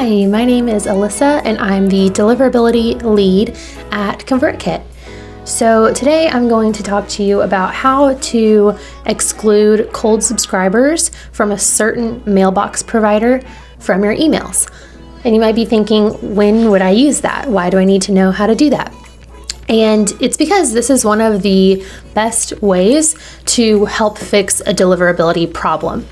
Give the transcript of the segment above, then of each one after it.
Hi, my name is Alyssa and I'm the deliverability lead at ConvertKit. So today I'm going to talk to you about how to exclude cold subscribers from a certain mailbox provider from your emails. And you might be thinking, when would I use that? Why do I need to know how to do that? And it's because this is one of the best ways to help fix a deliverability problem.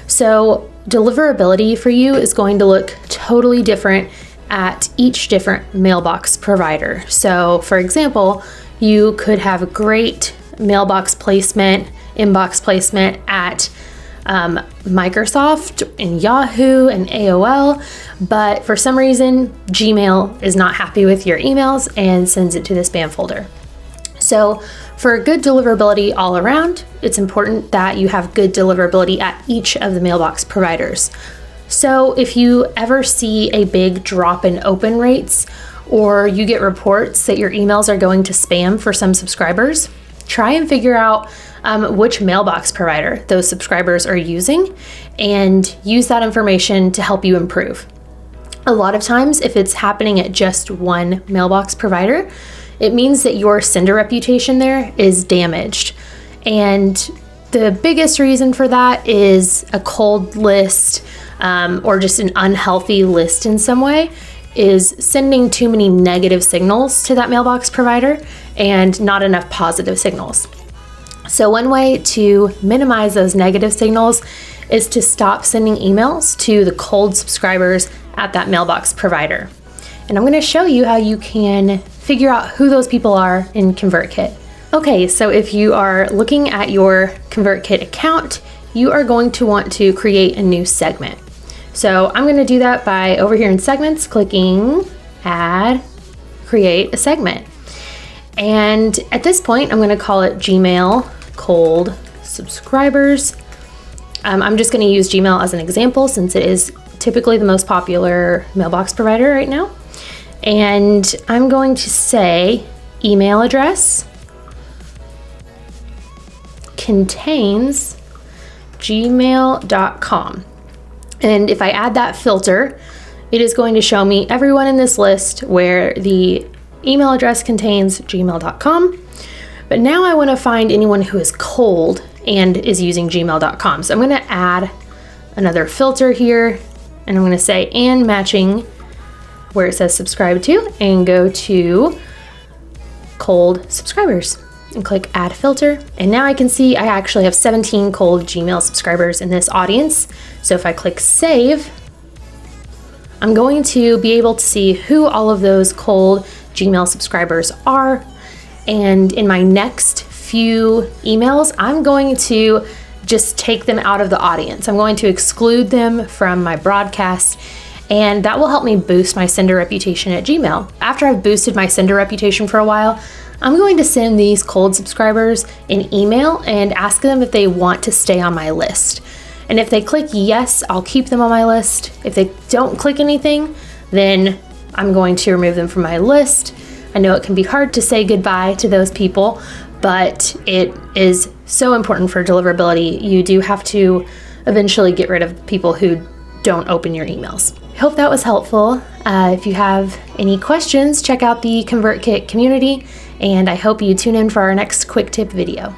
So deliverability for you is going to look totally different at each different mailbox provider. So for example, you could have a great mailbox placement, inbox placement at Microsoft and Yahoo and AOL, but for some reason, Gmail is not happy with your emails and sends it to the spam folder. So for good deliverability all around, it's important that you have good deliverability at each of the mailbox providers. So if you ever see a big drop in open rates, or you get reports that your emails are going to spam for some subscribers, try and figure out which mailbox provider those subscribers are using and use that information to help you improve. A lot of times, if it's happening at just one mailbox provider, it means that your sender reputation there is damaged. And the biggest reason for that is a cold list or just an unhealthy list in some way is sending too many negative signals to that mailbox provider and not enough positive signals. So one way to minimize those negative signals is to stop sending emails to the cold subscribers at that mailbox provider. And I'm going to show you how you can figure out who those people are in ConvertKit. Okay, so if you are looking at your ConvertKit account, you are going to want to create a new segment. So I'm going to do that by over here in segments, clicking add, create a segment. And at this point, I'm going to call it Gmail cold subscribers. I'm just going to use Gmail as an example since it is typically the most popular mailbox provider right now. And I'm going to say email address contains gmail.com. And if I add that filter, it is going to show me everyone in this list where the email address contains gmail.com. But now I want to find anyone who is cold and is using gmail.com. So I'm going to add another filter here, and I'm going to say and matching where it says subscribe to, and go to cold subscribers and click add filter. And now I can see I actually have 17 cold Gmail subscribers in this audience. So if I click save, I'm going to be able to see who all of those cold Gmail subscribers are. And in my next few emails, I'm going to just take them out of the audience. I'm going to exclude them from my broadcast, and that will help me boost my sender reputation at Gmail. After I've boosted my sender reputation for a while, I'm going to send these cold subscribers an email and ask them if they want to stay on my list. And if they click yes, I'll keep them on my list. If they don't click anything, then I'm going to remove them from my list. I know it can be hard to say goodbye to those people, but it is so important for deliverability. You do have to eventually get rid of people who don't open your emails. I hope that was helpful. If you have any questions, check out the ConvertKit community, and I hope you tune in for our next quick tip video.